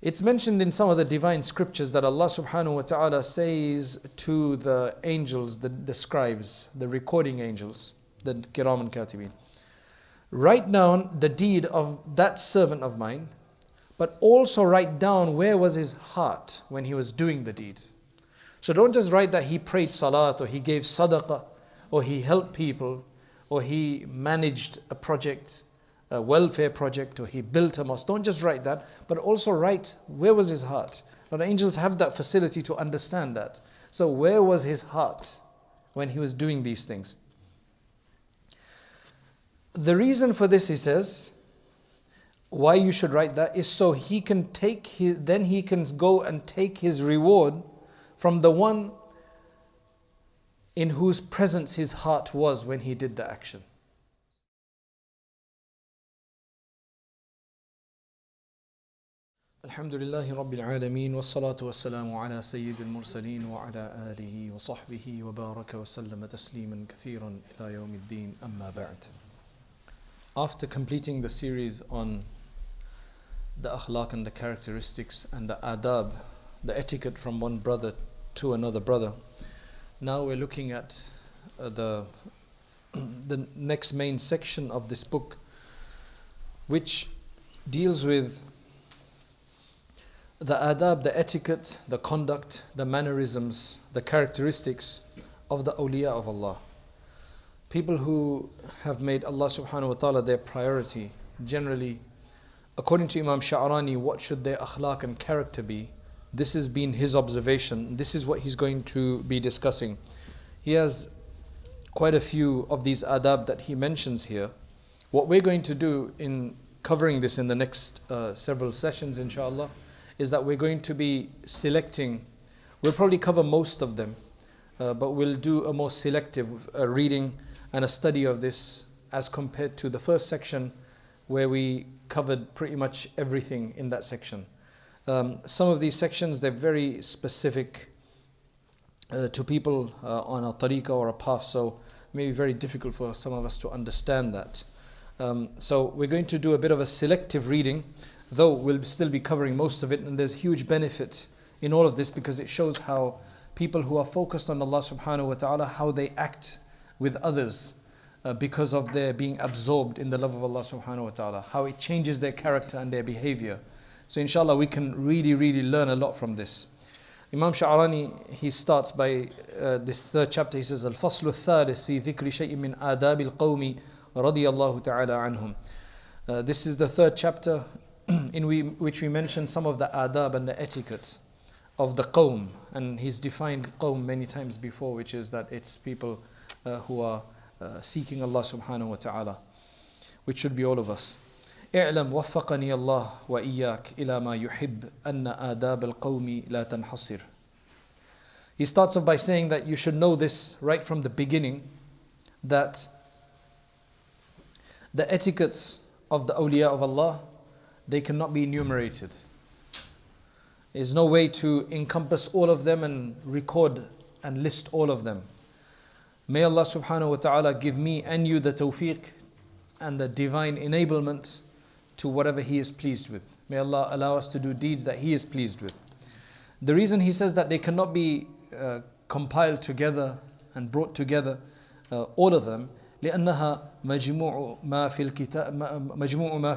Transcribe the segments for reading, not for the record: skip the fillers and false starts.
It's mentioned in some of the divine scriptures that Allah subhanahu wa ta'ala says to the angels, the scribes, the recording angels, the kiram and katibin, write down the deed of that servant of mine, but also write down where was his heart when he was doing the deed. So don't just write that he prayed salat, or he gave sadaqah, or he helped people, or he managed a project, a welfare project, or he built a mosque. Don't just write that, but also write where was his heart. Now the angels have that facility to understand that. So where was his heart when he was doing these things? The reason for this, he says, why you should write that is so he can take his, then he can go and take his reward from the one in whose presence his heart was when he did the action. Alhamdulillahi Rabbil Alameen, wassalatu wassalamu ala Sayyidil Mursaleen wa ala alihi wa sahbihi wa baraka wa sallama tasliman kathiran ila yawmiddin, amma ba'd. After completing the series on the akhlaq and the characteristics and the adab, the etiquette from one brother to another brother, now we're looking at the next main section of this book, which deals with the adab, the etiquette, the conduct, the mannerisms, the characteristics of the awliya of Allah. People who have made Allah subhanahu wa ta'ala their priority. Generally, according to Imam Sha'rani, what should their akhlaq and character be? This has been his observation. This is what he's going to be discussing. He has quite a few of these adab that he mentions here. What we're going to do in covering this in the next several sessions, inshallah, is that we're going to be selecting, we'll probably cover most of them, but we'll do a more selective reading and a study of this as compared to the first section where we covered pretty much everything in that section. Some of these sections, they're very specific to people on a tariqah or a path, so it may be very difficult for some of us to understand that. So we're going to do a bit of a selective reading, though we'll still be covering most of it, and there's huge benefit in all of this because it shows how people who are focused on Allah subhanahu wa ta'ala, how they act with others because of their being absorbed in the love of Allah subhanahu wa ta'ala, how it changes their character and their behavior. So inshallah we can really learn a lot from this. Imam Sha'rani, he starts by this third chapter. He says, Al-Faslu al-Thalith fi dhikri shay'in min adab al-qawmi radiyallahu ta'ala anhum. This is the third chapter in which we mention some of the adab and the etiquette of the qawm. And he's defined qawm many times before, which is that it's people who are seeking Allah subhanahu wa ta'ala, which should be all of us. اعلم وفقني الله وإياك إلى ما يحب أن آداب القوم لا تنحصر. He starts off by saying that you should know this right from the beginning, that the etiquettes of the awliya of Allah, they cannot be enumerated. There's no way to encompass all of them and record and list all of them. May Allah subhanahu wa ta'ala give me and you the tawfiq and the divine enablement to whatever He is pleased with. May Allah allow us to do deeds that He is pleased with. The reason he says that they cannot be compiled together and brought together, all of them, لأنها مجموع ما في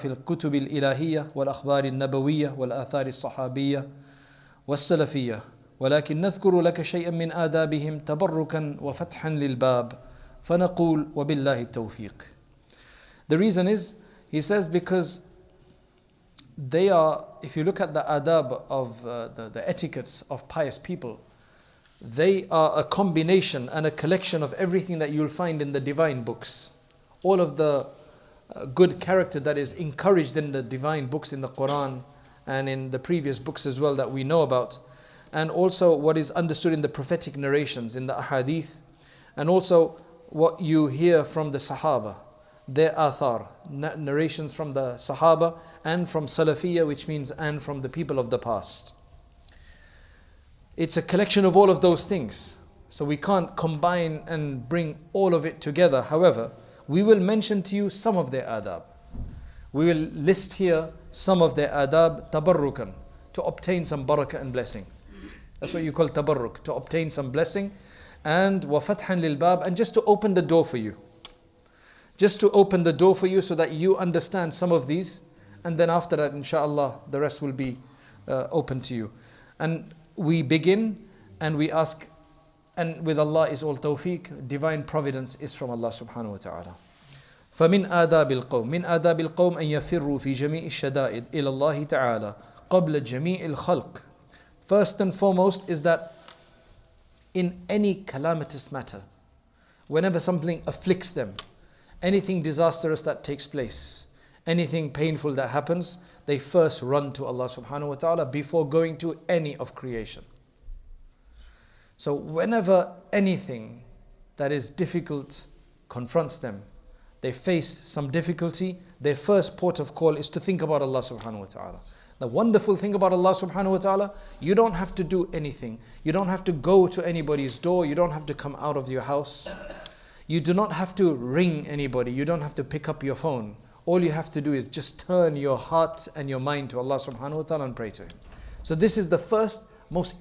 الكتب الإلهية والأخبار النبوية والآثار الصحابية والسلفية، ولكن نذكر لك شيئا من آدابهم تبركا وفتحا للباب فنقول وبالله التوفيق. The reason is, he says, because they are, if you look at the adab of the etiquettes of pious people, they are a combination and a collection of everything that you'll find in the divine books. All of the good character that is encouraged in the divine books, in the Qur'an and in the previous books as well that we know about, and also what is understood in the prophetic narrations, in the hadith, and also what you hear from the Sahaba, their athar, narrations from the Sahaba and from Salafiyya, which means and from the people of the past. It's a collection of all of those things. So we can't combine and bring all of it together. However, we will mention to you some of their adab. We will list here some of their adab tabarrukan, to obtain some barakah and blessing. That's what you call tabarruk, to obtain some blessing. And وَفَتْحًا لِلْبَابِ, and just to open the door for you. Just to open the door for you so that you understand some of these. And then after that, inshallah, the rest will be open to you. And we begin and we ask, and with Allah is all tawfiq, divine providence is from Allah subhanahu wa ta'ala. فمن آداب القوم من آداب القوم أن يفروا في جميع الشدائد إلى الله تعالى قبل جميع الخلق. First and foremost is that in any calamitous matter, whenever something afflicts them, anything disastrous that takes place, anything painful that happens, they first run to Allah subhanahu wa ta'ala before going to any of creation. So whenever anything that is difficult confronts them, they face some difficulty, their first port of call is to think about Allah subhanahu wa ta'ala. The wonderful thing about Allah subhanahu wa ta'ala, you don't have to do anything. You don't have to go to anybody's door. You don't have to come out of your house. You do not have to ring anybody. You don't have to pick up your phone. All you have to do is just turn your heart and your mind to Allah subhanahu wa ta'ala and pray to Him. So this is the first,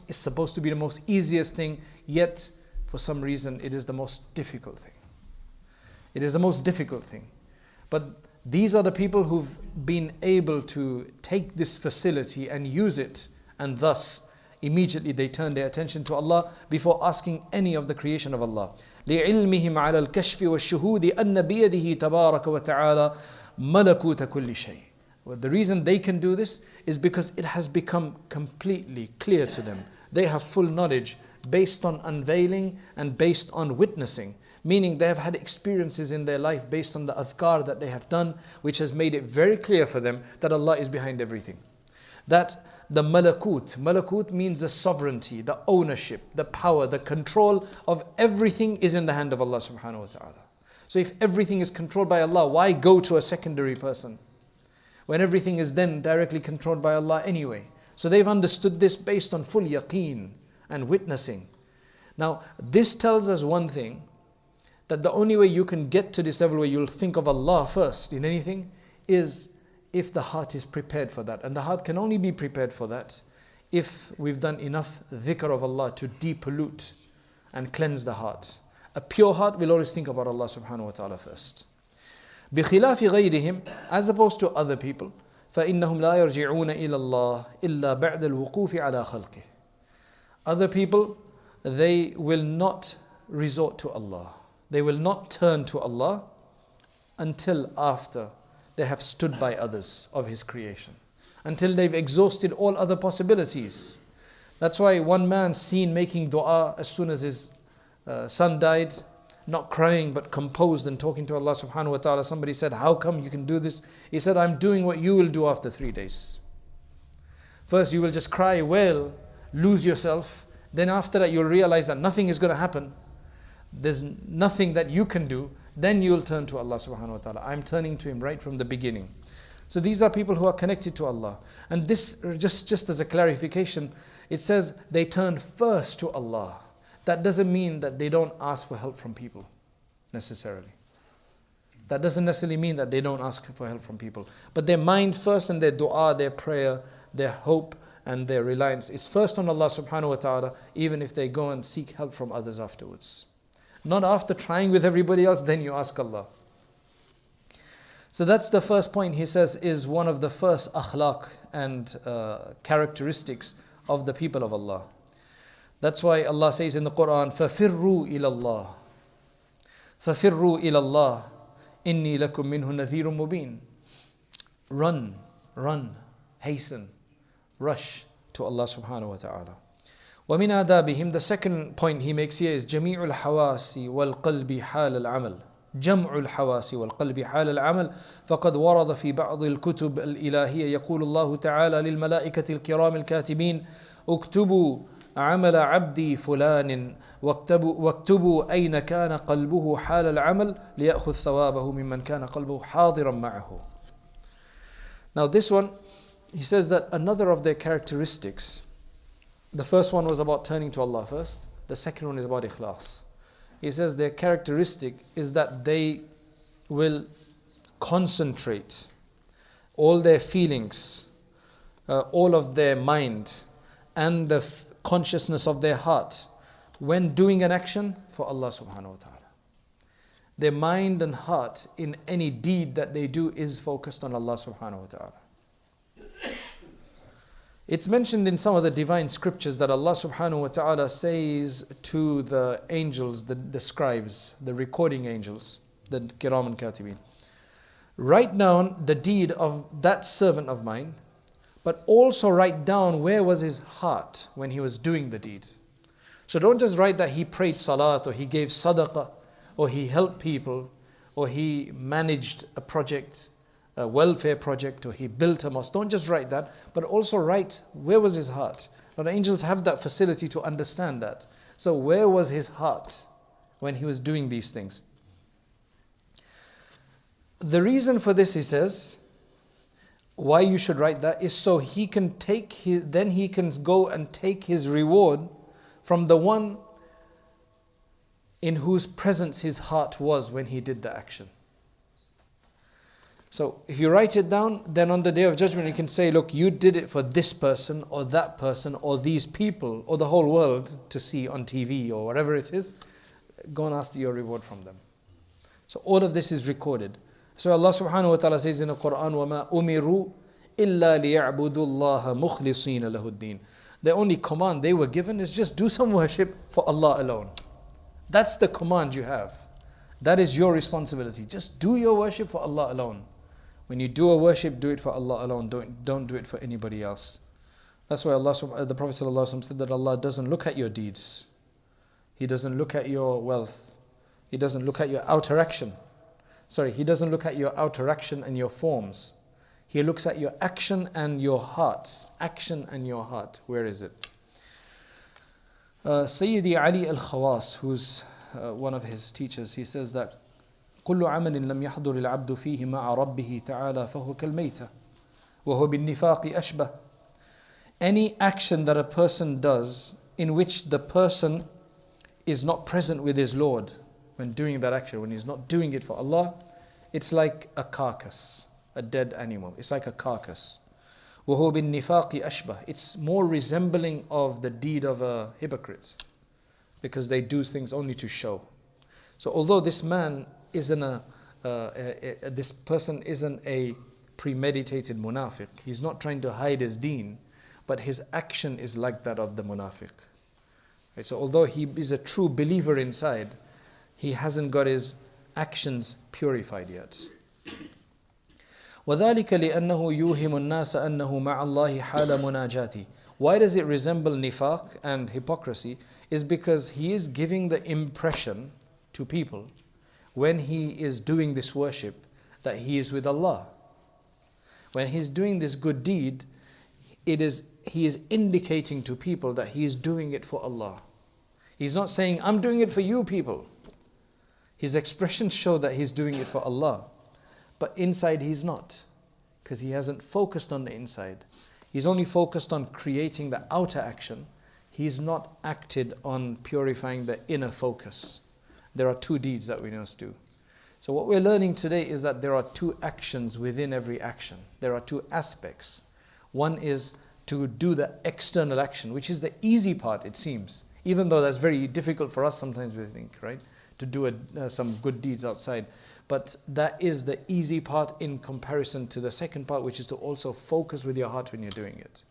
it's supposed to be the most easiest thing, yet for some reason it is the most difficult thing. It is the most difficult thing. But these are the people who've been able to take this facility and use it, and thus immediately they turn their attention to Allah before asking any of the creation of Allah. لِعِلْمِهِمْ عَلَى الْكَشْفِ وَالشُّهُودِ أَنَّ بِيَدِهِ تَبَارَكَ وَتَعَالَى مَلَكُوتَ كُلِّ شَيْءٍ. Well, the reason they can do this is because it has become completely clear to them. They have full knowledge based on unveiling and based on witnessing. Meaning they have had experiences in their life based on the adhkar that they have done, which has made it very clear for them that Allah is behind everything. That the malakut means the sovereignty, the ownership, the power, the control of everything is in the hand of Allah subhanahu wa ta'ala. So if everything is controlled by Allah, why go to a secondary person? When everything is then directly controlled by Allah anyway. So they've understood this based on full yaqeen and witnessing. Now this tells us one thing, that the only way you can get to this level where you'll think of Allah first in anything is if the heart is prepared for that. And the heart can only be prepared for that if we've done enough dhikr of Allah to depollute and cleanse the heart. A pure heart will always think about Allah subhanahu wa ta'ala first. بِخِلَافِ غَيْرِهِمْ, as opposed to other people, فَإِنَّهُمْ لَا يَرْجِعُونَ إِلَى اللَّهِ إِلَّا بَعْدَ الْوُقُوفِ عَلَى خَلْقِهِ. Other people, they will not resort to Allah. They will not turn to Allah until after they have stood by others of His creation. Until they've exhausted all other possibilities. That's why one man seen making dua as soon as his son died, not crying but composed and talking to Allah subhanahu wa ta'ala. Somebody said, how come you can do this? He said, I'm doing what you will do after 3 days. First you will just cry, wail, lose yourself. Then after that you'll realize that nothing is going to happen. There's nothing that you can do. Then you'll turn to Allah subhanahu wa ta'ala. I'm turning to Him right from the beginning. So these are people who are connected to Allah. And this, just as a clarification, it says they turn first to Allah. That doesn't mean that they don't ask for help from people, necessarily. That doesn't necessarily mean that they don't ask for help from people. But their mind first and their dua, their prayer, their hope and their reliance is first on Allah subhanahu wa ta'ala, even if they go and seek help from others afterwards. Not after trying with everybody else, then you ask Allah. So that's the first point, he says, is one of the first akhlaq and characteristics of the people of Allah. That's why Allah says in the Qur'an, فَفِرُّوا إِلَى اللَّهِ فَفِرُّوا إِلَى اللَّهِ إِنِّي لَكُمْ مِنْهُ نَذِيرٌ مُبِينٌ. Run, hasten, rush to Allah subhanahu wa ta'ala. ومن آدابهم, the second point he makes here is جميع الحواس والقلب حال العمل. جمع الحواس والقلب حال العمل فقد ورد في بعض الكتب الإلهية يقول الله تعالى للملائكة الكرام الكاتبين اكتبوا عمل عبدي فلان واكتبوا أين كان قلبه حال العمل ليأخذ ثوابه ممن كان قلبه حاضرا معه. Now this one, he says that another of their characteristics, the first one was about turning to Allah first. The second one is about ikhlas. He says their characteristic is that they will concentrate all their feelings all of their mind and the consciousness of their heart when doing an action for Allah subhanahu wa ta'ala. Their mind and heart in any deed that they do is focused on Allah subhanahu wa ta'ala. It's mentioned in some of the divine scriptures that Allah subhanahu wa ta'ala says to the angels, the scribes, the recording angels, the kiram and katibin, write down the deed of that servant of mine, but also write down where was his heart when he was doing the deed. So don't just write that he prayed salat, or he gave sadaqah, or he helped people, or he managed a project, a welfare project, or he built a mosque. Don't just write that, but also write where was his heart. Now the angels have that facility to understand that. So where was his heart when he was doing these things? The reason for this, he says, why you should write that is so he can take his, then he can go and take his reward from the one in whose presence his heart was when he did the action. So if you write it down, then on the Day of Judgment you can say, look, you did it for this person or that person or these people or the whole world to see on TV or whatever it is. Go and ask your reward from them. So all of this is recorded. So Allah subhanahu wa ta'ala says in the Qur'an, وَمَا أُمِرُوا إِلَّا لِيَعْبُدُوا اللَّهَ مُخْلِصِينَ لَهُ الدِّينَ. The only command they were given is just do some worship for Allah alone. That's the command you have. That is your responsibility. Just do your worship for Allah alone. When you do a worship, do it for Allah alone. Don't do it for anybody else. That's why the Prophet ﷺ said that Allah doesn't look at your deeds. He doesn't look at your wealth. He doesn't look at your outer action. He doesn't look at your outer action and your forms. He looks at your action and your hearts. Action and your heart. Where is it? Sayyidi Ali al-Khawas, who's one of his teachers, he says that كل عمل لم يحضر العبد فيه مع ربه تعالى فهو كالميتة وهو بالنفاق أشبه. Any action that a person does in which the person is not present with his Lord when doing that action, when he's not doing it for Allah, it's like a carcass, a dead animal. It's like a carcass. وهو بالنفاق أشبه. It's more resembling of the deed of a hypocrite because they do things only to show. So although this man isn't this person isn't a premeditated munafiq, he's not trying to hide his deen, but his action is like that of the munafiq. Right? So although he is a true believer inside, he hasn't got his actions purified yet. وَذَلِكَ لِأَنَّهُ يُوهِمُ النَّاسَ أَنَّهُ مَعَ اللَّهِ حَالَ مُنَاجَاتِهِ. Why does it resemble nifaq and hypocrisy? Is because he is giving the impression to people when he is doing this worship that he is with Allah. When he's doing this good deed, he is indicating to people that he is doing it for Allah. He's not saying, I'm doing it for you people. His expressions show that he's doing it for Allah. But inside he's not, because he hasn't focused on the inside. He's only focused on creating the outer action. He's not acted on purifying the inner focus. There are two deeds that we must do. So what we're learning today is that there are two actions within every action. There are two aspects. One is to do the external action, which is the easy part, it seems. Even though that's very difficult for us sometimes, we think, right? To do some good deeds outside. But that is the easy part in comparison to the second part, which is to also focus with your heart when you're doing it.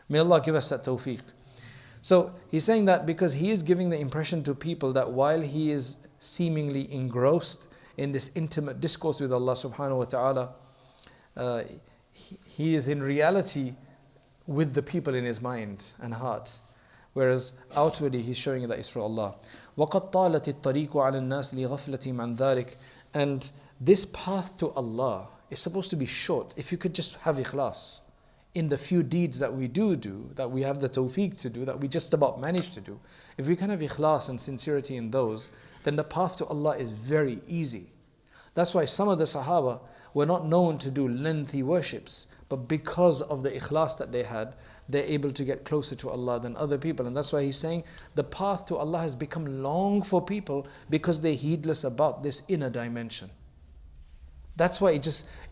May Allah give us that tawfiq. So he's saying that because he is giving the impression to people that while he is seemingly engrossed in this intimate discourse with Allah subhanahu wa ta'ala, he is in reality with the people in his mind and heart. Whereas outwardly he's showing that it's for Allah. وَقَدْ طَالَتِ الطَّرِيقُ عَلَى النَّاسِ لِغَفْلَةٍ عَنْ ذَلِكَ. And this path to Allah is supposed to be short. If you could just have ikhlas in the few deeds that we do, that we have the tawfiq to do, that we just about manage to do, if we can have ikhlas and sincerity in those, then the path to Allah is very easy. That's why some of the Sahaba were not known to do lengthy worships, but because of the ikhlas that they had, they're able to get closer to Allah than other people. And that's why he's saying the path to Allah has become long for people because they're heedless about this inner dimension. That's why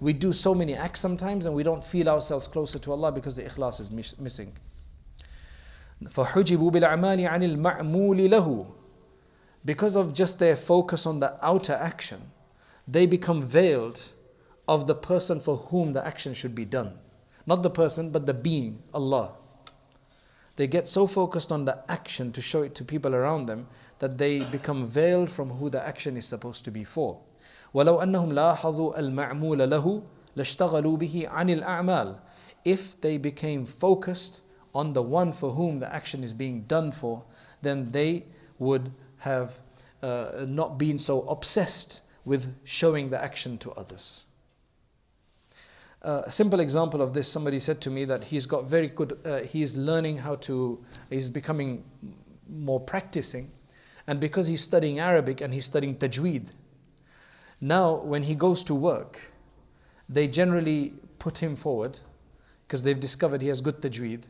we do so many acts sometimes and we don't feel ourselves closer to Allah because the ikhlas is missing. فَحُجِبُوا بِالْأَعْمَالِ عَنِ الْمَعْمُولِ لَهُ. Because of just their focus on the outer action, they become veiled of the person for whom the action should be done. Not the person, but the being, Allah. They get so focused on the action to show it to people around them that they become veiled from who the action is supposed to be for. وَلَوْ أَنَّهُمْ لَاحَظُوا الْمَعْمُولَ لَهُ لَاشْتَغَلُوا بِهِ عَنِ الْأَعْمَالِ. If they became focused on the one for whom the action is being done for, then they would have not been so obsessed with showing the action to others. A simple example of this, somebody said to me that he's got very good, he's learning he's becoming more practicing, and because he's studying Arabic and he's studying tajweed, now when he goes to work, they generally put him forward because they've discovered he has good tajweed,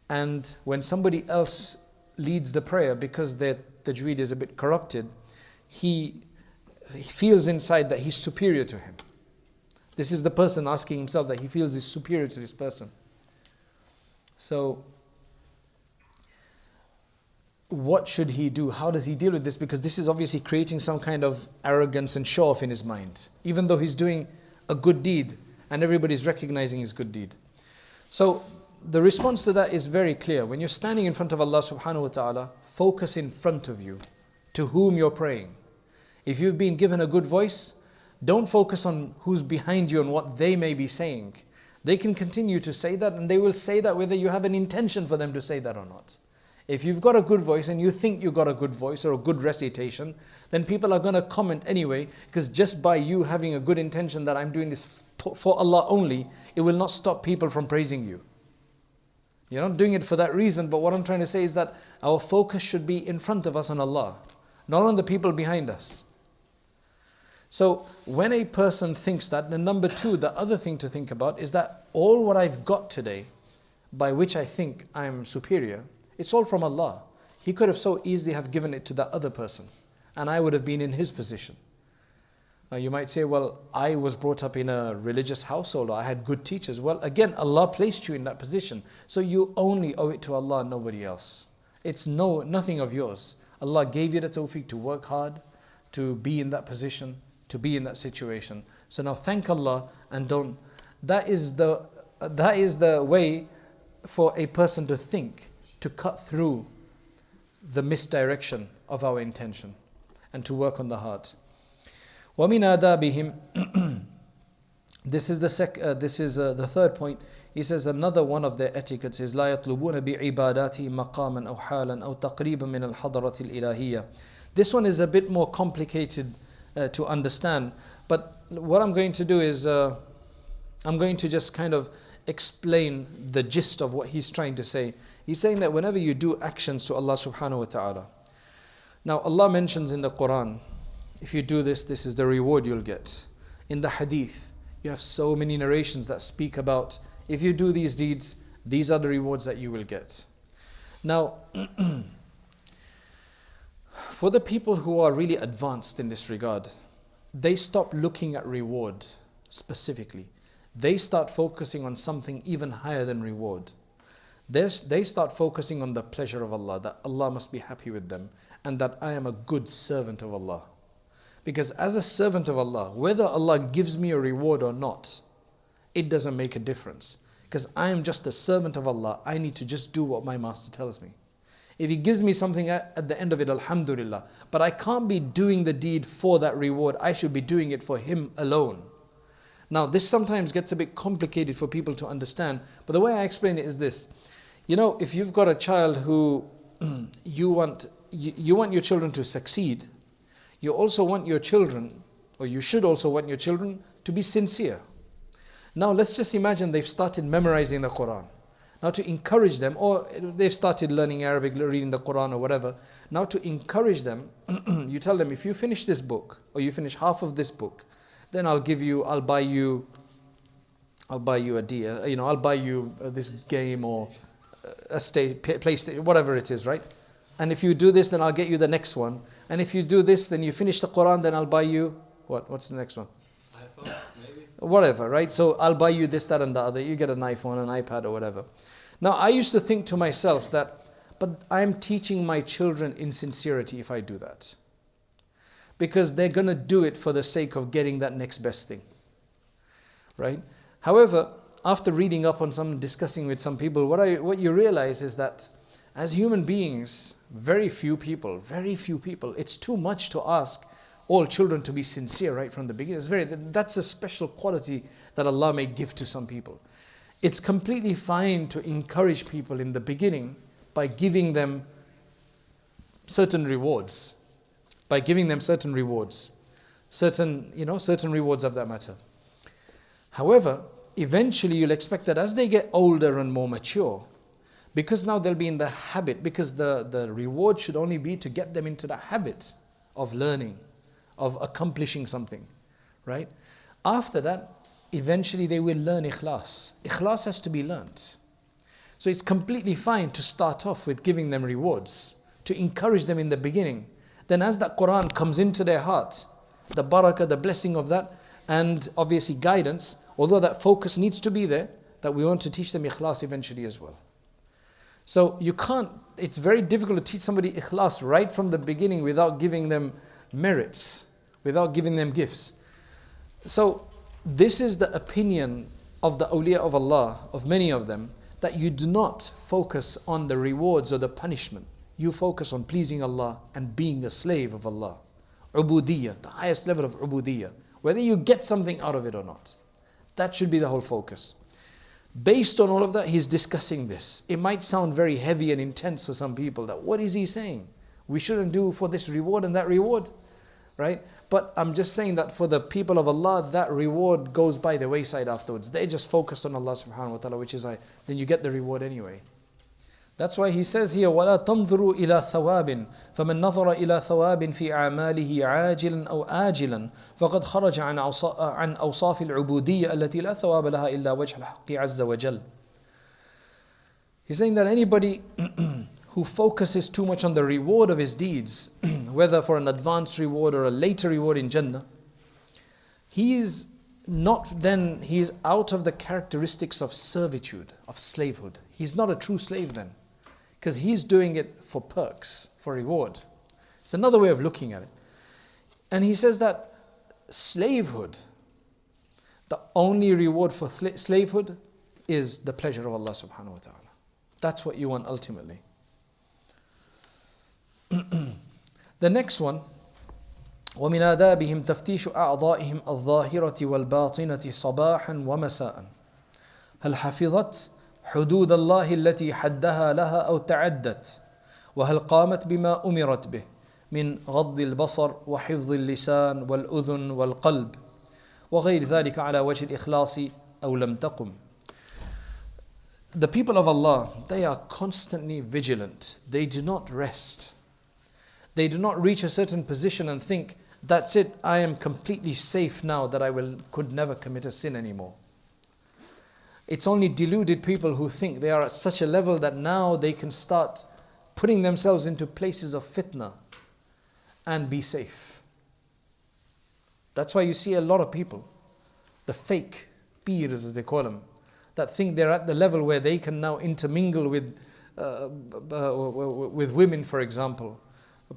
and when somebody else leads the prayer, because their tajweed is a bit corrupted, he feels inside that he's superior to him. This is the person asking himself that he feels he's superior to this person. So, what should he do? How does he deal with this? Because this is obviously creating some kind of arrogance and show off in his mind, even though he's doing a good deed and everybody's recognizing his good deed. So, the response to that is very clear. When you're standing in front of Allah subhanahu wa ta'ala, focus in front of you, to whom you're praying. If you've been given a good voice, don't focus on who's behind you and what they may be saying. They can continue to say that, and they will say that whether you have an intention for them to say that or not. If you've got a good voice and you think you've got a good voice or a good recitation, then people are going to comment anyway, because just by you having a good intention that I'm doing this for Allah only, it will not stop people from praising you. You're not doing it for that reason, but what I'm trying to say is that our focus should be in front of us on Allah, not on the people behind us. So when a person thinks that, then number two, the other thing to think about is that all what I've got today, by which I think I'm superior, it's all from Allah. He could have so easily have given it to the other person, and I would have been in his position. You might say, well, I was brought up in a religious household, or I had good teachers. Well, again, Allah placed you in that position. So you only owe it to Allah, nobody else. It's nothing of yours. Allah gave you the tawfiq to work hard, to be in that position, to be in that situation. So now thank Allah and don't. That is the way for a person to think, to cut through the misdirection of our intention and to work on the heart. وَمِنْ آدَابِهِمْ. This is the third point. He says another one of their etiquettes is لا يطلبون بعباداتهم مقاما أو حالا أو تقريبا من الحضرة الإلهية. This one is a bit more complicated to understand, but what I'm going to do is I'm going to just kind of explain the gist of what he's trying to say. He's saying that whenever you do actions to Allah subhanahu wa ta'ala, now Allah mentions in the Qur'an, if you do this, this is the reward you'll get. In the hadith, you have so many narrations that speak about, if you do these deeds, these are the rewards that you will get. Now, for the people who are really advanced in this regard, they stop looking at reward specifically. They start focusing on something even higher than reward. They start focusing on the pleasure of Allah, that Allah must be happy with them, and that I am a good servant of Allah. Because as a servant of Allah, whether Allah gives me a reward or not, it doesn't make a difference. Because I am just a servant of Allah, I need to just do what my master tells me. If He gives me something at the end of it, alhamdulillah. But I can't be doing the deed for that reward, I should be doing it for Him alone. Now this sometimes gets a bit complicated for people to understand, but the way I explain it is this. You know, if you've got a child who you want your children to succeed, you also want your children, or you should also want your children to be sincere. Now let's just imagine they've started memorizing the Qur'an. Now to encourage them, or they've started learning Arabic, reading the Qur'an or whatever. Now to encourage them, you tell them, if you finish this book, or you finish half of this book, then I'll buy you a deer, I'll buy you this game or a PlayStation, whatever it is, right? And if you do this, then I'll get you the next one. And if you do this, then you finish the Qur'an, then I'll buy you, what's the next one? iPhone, maybe? Whatever, right? So I'll buy you this, that and the other. You get an iPhone, an iPad or whatever. Now I used to think to myself that, but I'm teaching my children insincerity if I do that. Because they're going to do it for the sake of getting that next best thing. Right? However, after reading up on some, discussing with some people, what you realize is that as human beings, very few people, it's too much to ask all children to be sincere right from the beginning. That's a special quality that Allah may give to some people. It's completely fine to encourage people in the beginning by giving them certain rewards. Certain rewards of that matter. However, eventually you'll expect that as they get older and more mature, because now they'll be in the habit, because the reward should only be to get them into the habit of learning, of accomplishing something, right? After that, eventually they will learn ikhlas. Ikhlas has to be learnt. So it's completely fine to start off with giving them rewards, to encourage them in the beginning. Then as that Qur'an comes into their heart, the barakah, the blessing of that, and obviously guidance, although that focus needs to be there, that we want to teach them ikhlas eventually as well. So it's very difficult to teach somebody ikhlas right from the beginning without giving them merits, without giving them gifts. So this is the opinion of the awliya of Allah, of many of them, that you do not focus on the rewards or the punishment. You focus on pleasing Allah and being a slave of Allah. Ubudiyyah, the highest level of ubudiyyah. Whether you get something out of it or not. That should be the whole focus. Based on all of that, he's discussing this. It might sound very heavy and intense for some people, that what is he saying? We shouldn't do for this reward and that reward, right? But I'm just saying that for the people of Allah, that reward goes by the wayside afterwards. They just focus on Allah subhanahu wa ta'ala, which is then you get the reward anyway. That's why he says here, وَلَا تَنْظُرُوا إِلَى ثَوَابٍ فَمَنْ نَظَرَ إِلَى ثَوَابٍ فِي أَعْمَالِهِ عَاجِلًا أَوْ آجِلًا فَقَدْ خَرَجَ عَنْ أَوْصَافِ الْعُبُودِيَّةِ الَّتِي لَا ثَوَابَ لَهَا إِلَّا وَجْهَ الْحَقِّ عَزَّ وَجَلَّ. He's saying that anybody who focuses too much on the reward of his deeds, whether for an advanced reward or a later reward in Jannah, he is out of the characteristics of servitude, of slavehood. He's not a true slave then, because he's doing it for perks, for reward. It's another way of looking at it. And he says that slavehood, the only reward for slavehood is the pleasure of Allah subhanahu wa ta'ala. That's what you want ultimately. The next one, ومن آدابهم تفتيش أعضائهم الظاهرة والباطنة صباحا ومساء هل حفظت حدود الله التي حدها لها أو تعدت وهل قامت بما أمرت به من غض البصر وحفظ اللسان والأذن والقلب وغير ذلك على وجه الإخلاص أو لم تقم. The people of Allah, they are constantly vigilant. They do not rest. They do not reach a certain position and think, that's it, I am completely safe now that could never commit a sin anymore. It's only deluded people who think they are at such a level that now they can start putting themselves into places of fitna and be safe. That's why you see a lot of people, the fake peers as they call them, that think they're at the level where they can now intermingle with women, for example,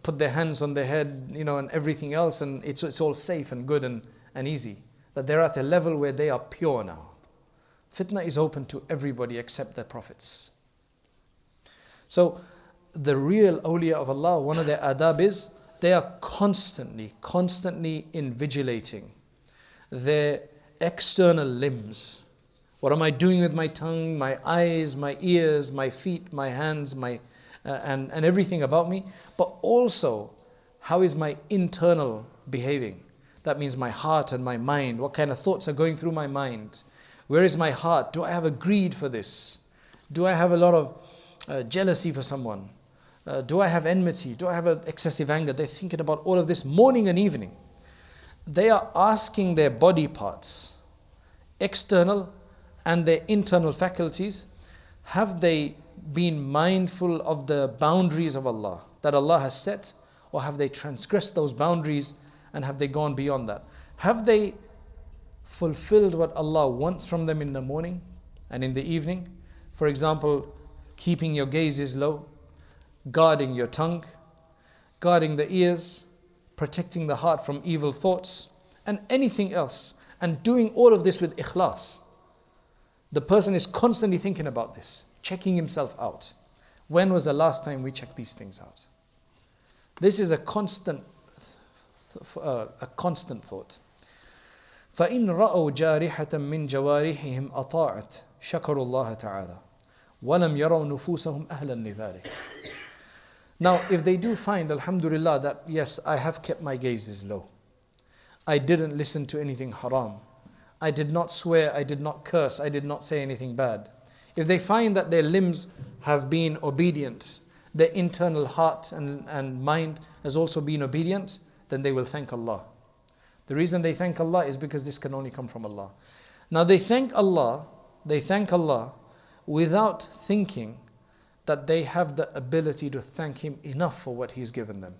put their hands on their head, and everything else, and it's all safe and good and easy. That they're at a level where they are pure now. Fitna is open to everybody except the prophets. So the real awliya of Allah, one of their adab is they are constantly invigilating their external limbs. What am I doing with my tongue, my eyes, my ears, my feet, my hands, and everything about me? But also, how is my internal behaving? That means my heart and my mind. What kind of thoughts are going through my mind? Where is my heart? Do I have a greed for this? Do I have a lot of jealousy for someone? Do I have enmity? Do I have an excessive anger? They're thinking about all of this morning and evening. They are asking their body parts, external and their internal faculties, have they been mindful of the boundaries of Allah that Allah has set, or have they transgressed those boundaries and have they gone beyond that? Have they fulfilled what Allah wants from them in the morning and in the evening. For example, keeping your gazes low, guarding your tongue, guarding the ears, protecting the heart from evil thoughts, and anything else. And doing all of this with ikhlas. The person is constantly thinking about this, checking himself out. When was the last time we checked these things out? This is a constant thought. فَإِنْ رَأَوْا جَارِحَةً مِّن جَوَارِحِهِمْ أَطَاعَتْ شَكَرُوا اللَّهَ تَعَالَى وَلَمْ يَرَوْا نُفُوسَهُمْ أَهْلًا لِذَلِكَ. Now, if they do find, alhamdulillah, that yes, I have kept my gazes low. I didn't listen to anything haram. I did not swear, I did not curse, I did not say anything bad. If they find that their limbs have been obedient, their internal heart and mind has also been obedient, then they will thank Allah. The reason they thank Allah is because this can only come from Allah. Now they thank Allah without thinking that they have the ability to thank Him enough for what He's given them.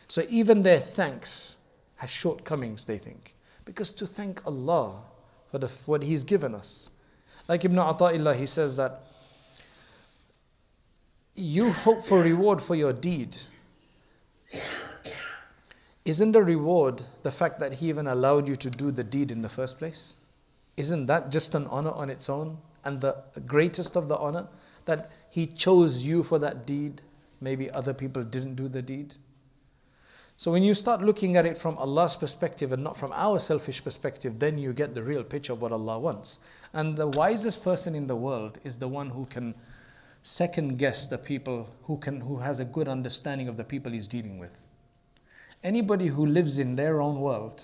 So even their thanks has shortcomings, they think. Because to thank Allah for what He's given us. Like Ibn Ata'illah, he says that you hope for reward for your deed. Isn't the reward the fact that He even allowed you to do the deed in the first place? Isn't that just an honor on its own? And the greatest of the honor, that He chose you for that deed. Maybe other people didn't do the deed. So when you start looking at it from Allah's perspective and not from our selfish perspective, then you get the real picture of what Allah wants. And the wisest person in the world is the one who can second guess the people, who has a good understanding of the people he's dealing with. Anybody who lives in their own world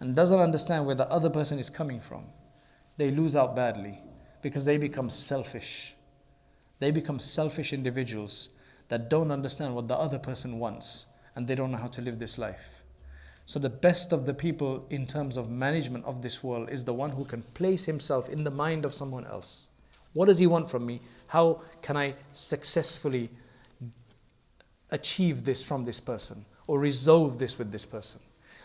and doesn't understand where the other person is coming from, they lose out badly because they become selfish. They become selfish individuals that don't understand what the other person wants, and they don't know how to live this life. So the best of the people in terms of management of this world is the one who can place himself in the mind of someone else. What does he want from me? How can I successfully achieve this from this person or resolve this with this person?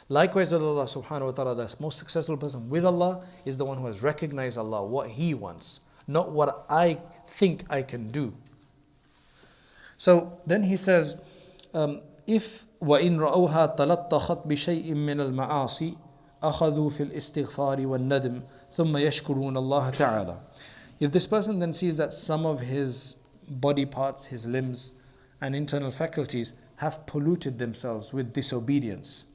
Likewise with Allah subhanahu wa ta'ala, the most successful person with Allah is the one who has recognized Allah, what He wants, not what I think I can do. So then he says, if وَإِنْ رَأَوْهَا تَلَطَّخَتْ بِشَيْءٍ مِّنَ الْمَعَاصِي أَخَذُوا فِي الْإِسْتِغْفَارِ وَالنَّدْمِ ثُمَّ يَشْكُرُونَ اللَّهَ تَعَالَى. If this person then sees that some of his body parts, his limbs and internal faculties have polluted themselves with disobedience,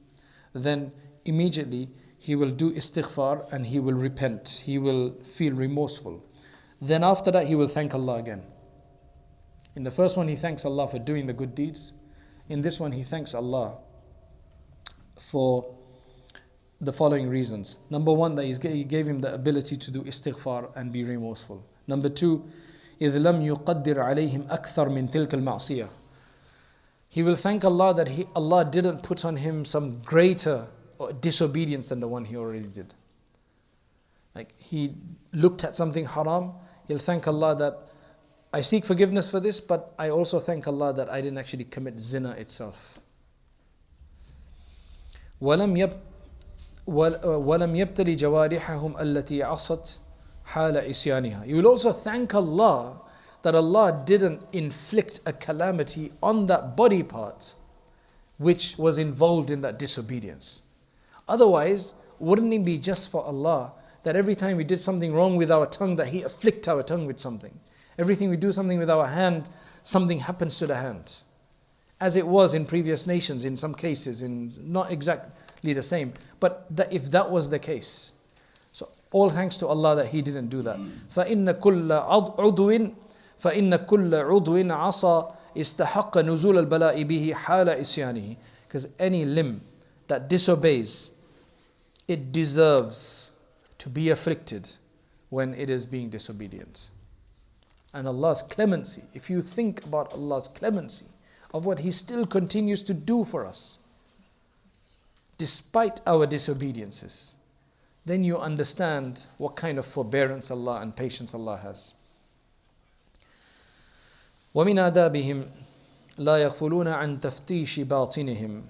then immediately he will do istighfar and he will repent. He will feel remorseful. Then after that he will thank Allah again. In the first one he thanks Allah for doing the good deeds. In this one he thanks Allah for the following reasons. Number one, that He gave him the ability to do istighfar and be remorseful. Number two, إِذْ لَمْ يُقَدِّرْ عَلَيْهِمْ أَكْثَرْ مِنْ تِلْكَ الْمَعْصِيَةِ. He will thank Allah that Allah didn't put on him some greater disobedience than the one he already did. Like he looked at something haram, he'll thank Allah that I seek forgiveness for this, but I also thank Allah that I didn't actually commit zina itself. وَلَمْ يَبْتَلِ جَوَارِحَهُمْ الَّتِي عَصَتْ حَالَ عِصْيَانِهَا. You will also thank Allah that Allah didn't inflict a calamity on that body part which was involved in that disobedience. Otherwise, wouldn't it be just for Allah that every time we did something wrong with our tongue, that He afflict our tongue with something? Everything we do something with our hand, something happens to the hand. As it was in previous nations, in some cases, in not exactly the same. But if that was the case, so all thanks to Allah that He didn't do that. فَإِنَّ كُلَّ عُضْوٍ عَصَى إِسْتَحَقَّ نُزُولَ الْبَلَاءِ بِهِ حَالَ إِسْيَانِهِ. Because any limb that disobeys, it deserves to be afflicted when it is being disobedient. And Allah's clemency, if you think about Allah's clemency of what He still continues to do for us despite our disobediences, then you understand what kind of forbearance Allah and patience Allah has. وَمِنْ آدَابِهِمْ لَا يَغْفُلُونَ عَنْ تَفْتِيشِ بَاطِنِهِمْ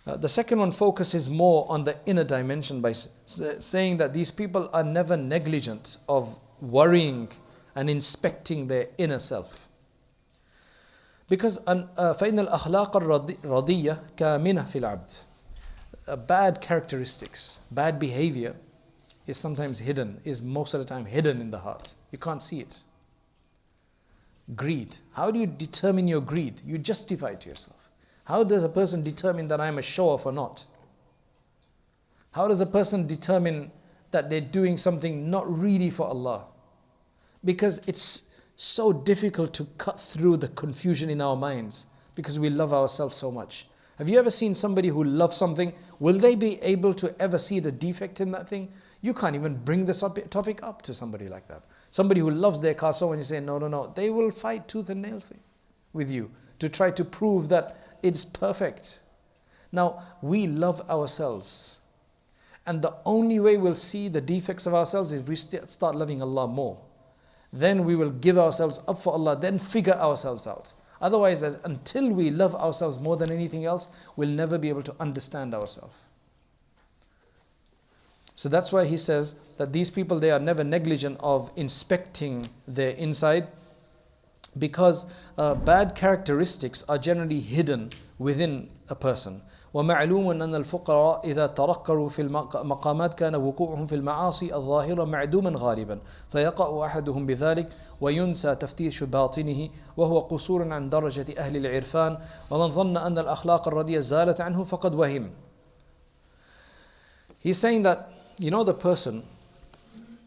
The second one focuses more on the inner dimension by saying that these people are never negligent of worrying and inspecting their inner self. Because فإن الأخلاق الرضية كامنة في العبد. Bad characteristics, bad behavior is sometimes hidden, is most of the time hidden in the heart. You can't see it. Greed. How do you determine your greed? You justify it to yourself. How does a person determine that I'm a show-off or not? How does a person determine that they're doing something not really for Allah? Because it's so difficult to cut through the confusion in our minds because we love ourselves so much. Have you ever seen somebody who loves something? Will they be able to ever see the defect in that thing? You can't even bring the topic up to somebody like that. Somebody who loves their car so when you say no, they will fight tooth and nail with you to try to prove that it's perfect. Now, we love ourselves. And the only way we'll see the defects of ourselves is if we start loving Allah more. Then we will give ourselves up for Allah, then figure ourselves out. Otherwise, until we love ourselves more than anything else, we'll never be able to understand ourselves. So that's why he says that these people, they are never negligent of inspecting their inside, because bad characteristics are generally hidden within a person. ومعلوم أن الفقراء إذا ترقروا في المقامات كان وقوعهم في المعاصي الظاهرة معدوما غالبا فيقع أحدهم بذلك وينسى تفتيش باطنه وهو قصور عن درجة أهل العرفان ومن ظن أن الأخلاق الرديئة زالت عنه فقد وهم. He's saying that, you know, the person,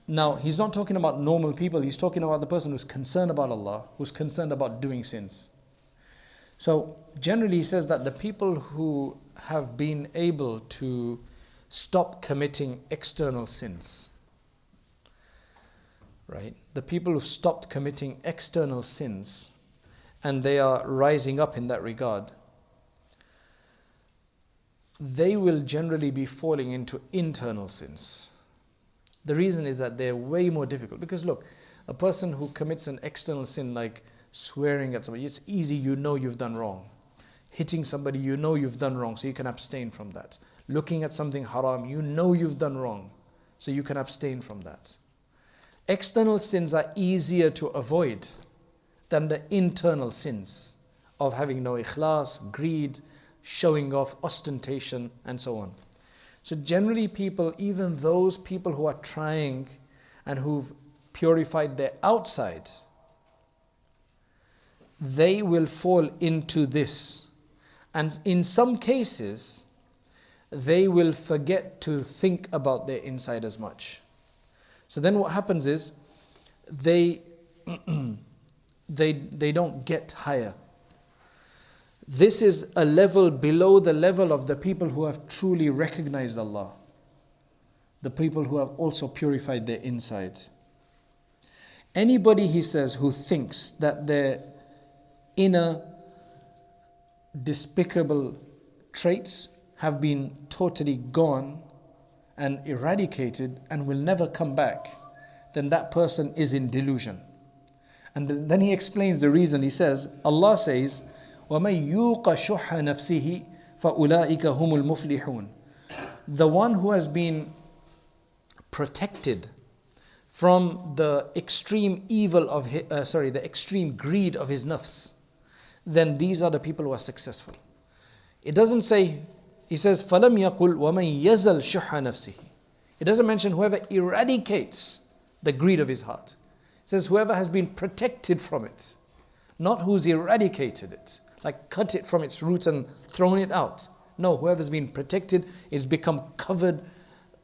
now he's not talking about normal people, he's talking about the person who's concerned about Allah, who's concerned about doing sins. So generally he says that the people who have been able to stop committing external sins, right? The people who stopped committing external sins and they are rising up in that regard, they will generally be falling into internal sins. The reason is that they're way more difficult. Because look, a person who commits an external sin like swearing at somebody, it's easy, you know you've done wrong. Hitting somebody, you know you've done wrong, so you can abstain from that. Looking at something haram, you know you've done wrong, so you can abstain from that. External sins are easier to avoid than the internal sins of having no ikhlas, greed, showing off, ostentation, and so on. So generally people, even those people who are trying and who've purified their outside, they will fall into this. And in some cases, they will forget to think about their inside as much. So then what happens is, they don't get higher. This is a level below the level of the people who have truly recognized Allah. The people who have also purified their inside. Anybody, he says, who thinks that their inner despicable traits have been totally gone and eradicated and will never come back, then that person is in delusion. And then he explains the reason. He says, Allah says, وَمَنْ يُوقَ شُحَّ نَفْسِهِ فَأُولَٰئِكَ هُمُ الْمُفْلِحُونَ. The one who has been protected from the extreme evil of the extreme greed of his nafs, then these are the people who are successful. It doesn't say, he says, فَلَمْ يَقُلْ وَمَنْ يَزَلْ شُحَّ نَفْسِهِ. It doesn't mention whoever eradicates the greed of his heart. It says whoever has been protected from it, not who's eradicated it, like cut it from its roots and thrown it out. No, whoever's been protected is become covered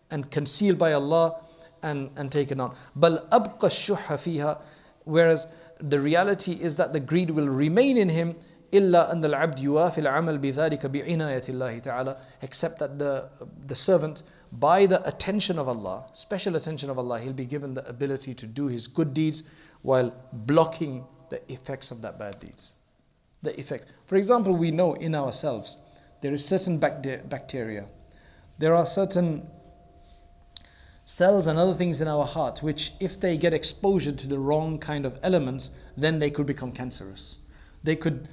and concealed by Allah and taken on. بَلْ أَبْقَ الشُّحَّ فِيهَا. Whereas the reality is that the greed will remain in him, إِلَّا أَنَّ الْعَبْدِ يُوَافِ الْعَمَلْ بِذَلِكَ بِعِنَايَةِ اللَّهِ تَعَالَى. Except that the servant, by the attention of Allah, special attention of Allah, he'll be given the ability to do his good deeds while blocking the effects of that bad deeds. The effect. For example, we know in ourselves, there is certain bacteria. There are certain cells and other things in our heart which, if they get exposure to the wrong kind of elements, then they could become cancerous. They could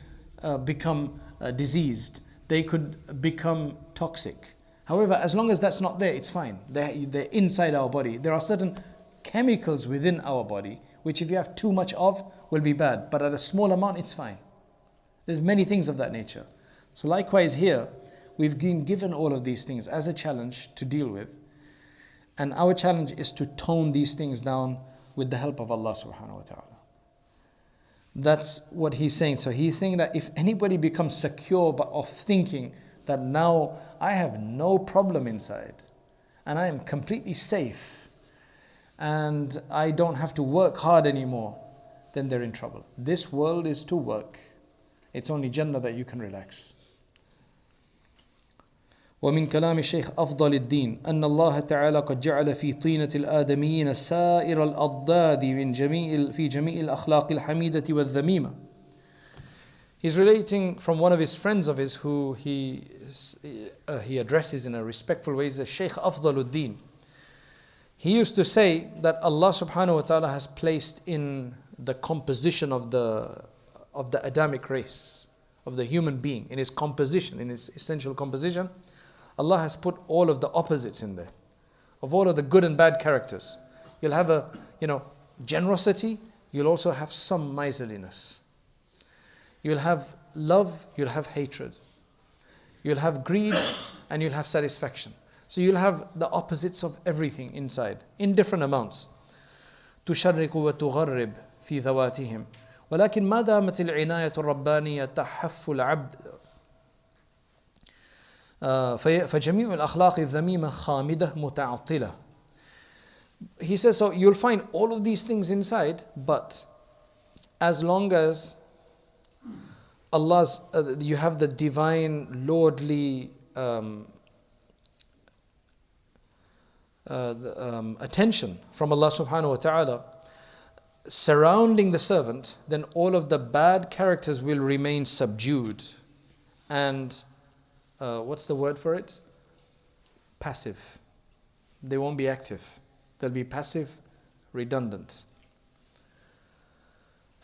become diseased. they could become toxic. However, as long as that's not there, it's fine. They're inside our body. There are certain chemicals within our body which if you have too much of will be bad, but at a small amount it's fine. There's many things of that nature. So likewise here, we've been given all of these things as a challenge to deal with. And our challenge is to tone these things down with the help of Allah subhanahu wa ta'ala. That's what he's saying. So he's saying that if anybody becomes secure but of thinking that now I have no problem inside and I am completely safe and I don't have to work hard anymore, then they're in trouble. This world is to work. It's only Jannah that you can relax. ومن كلام الشيخ أفضل الدين أن الله تعالى قد جعل في طينة الآدميين سائر الأضداد في جميع الأخلاق الحميدة والذميمة. He's relating from one of his friends of his who he addresses in a respectful way, is Shaykh Afdaluddin. He used to say that Allah subhanahu wa ta'ala has placed in the composition of the Adamic race, of the human being, in his composition, in his essential composition, Allah has put all of the opposites in there, of all of the good and bad characters. You'll have generosity, you'll also have some miserliness. You'll have love, you'll have hatred. You'll have greed and you'll have satisfaction. So you'll have the opposites of everything inside, in different amounts. تشرق وتغرب في ذواتهم ولكن ما دامت العناية الربانية تحف العبد فجميع الأخلاق الذميمة خامدة متعطلة. He says, so you'll find all of these things inside, but as long as Allah's, you have the divine, lordly attention from Allah subhanahu wa ta'ala surrounding the servant, then all of the bad characters will remain subdued and what's the word for it? Passive. They won't be active. They'll be passive, redundant.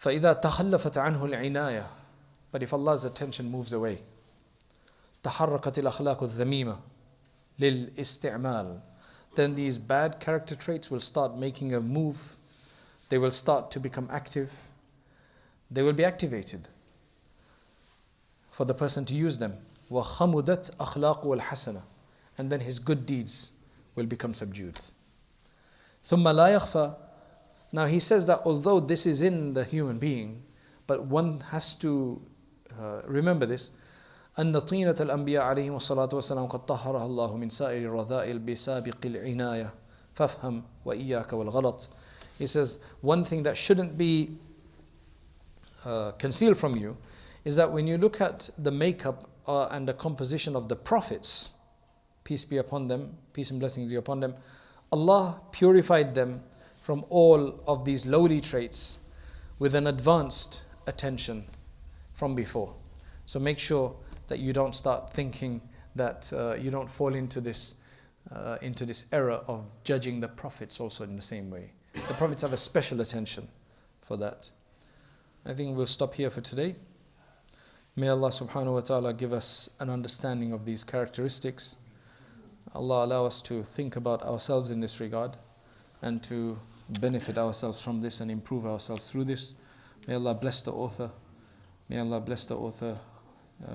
فَإِذَا تَخَلَّفَتْ عَنْهُ الْعِنَايَةِ. But if Allah's attention moves away, تَحَرَّكَتِ الْأَخْلَاقُ الذَّمِيمَةِ لِلْإِسْتِعْمَالِ. Then these bad character traits will start making a move. They will start to become active. They will be activated for the person to use them. وَخَمُدَتْ أَخْلَاقُ الْحَسَنَةِ. And then his good deeds will become subdued. ثُمَّ لَا يَخْفَى. Now he says that although this is in the human being, but one has to remember this, أن طينة الأنبياء عليهم الصلاة والسلام قد طهرها الله من سائر الرذائل بسابق العناية فافهم وإياك والغلط. He says one thing that shouldn't be concealed from you is that when you look at the makeup and the composition of the prophets, peace be upon them, peace and blessings be upon them, Allah purified them from all of these lowly traits with an advanced attention from before. So make sure that you don't start thinking that you don't fall into this error of judging the prophets also in the same way. The prophets have a special attention for that. I think we'll stop here for today. May Allah subhanahu wa ta'ala give us an understanding of these characteristics. Allah allow us to think about ourselves in this regard and to benefit ourselves from this and improve ourselves through this. May Allah bless the author. May Allah bless the author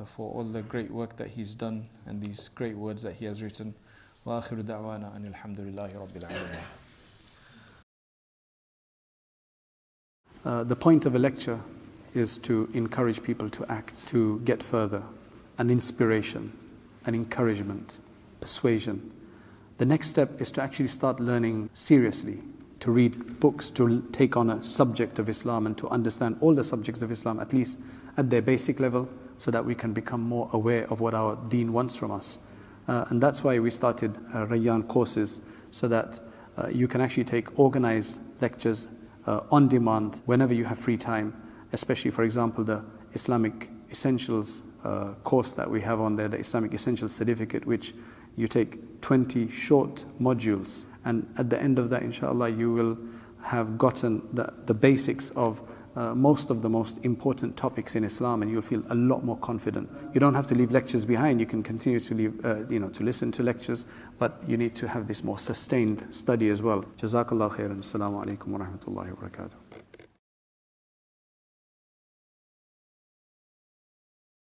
for all the great work that he's done and these great words that he has written. Wa akhiru da'wana anil hamdulillahi rabbil alamin. The point of a lecture is to encourage people to act, to get further, an inspiration, an encouragement, persuasion. The next step is to actually start learning seriously, to read books, to take on a subject of Islam and to understand all the subjects of Islam, at least at their basic level, so that we can become more aware of what our deen wants from us. And that's why we started Rayyan courses, so that you can actually take organized lectures on demand whenever you have free time, especially, for example, the Islamic Essentials course that we have on there, the Islamic Essentials Certificate, which you take 20 short modules, and at the end of that, inshallah, you will have gotten the basics of most of the most important topics in Islam, and you'll feel a lot more confident. You don't have to leave lectures behind. You can continue to leave, to listen to lectures, but you need to have this more sustained study as well. Jazakallah khairan. Assalamu alaikum wa rahmatullahi wa barakatuh.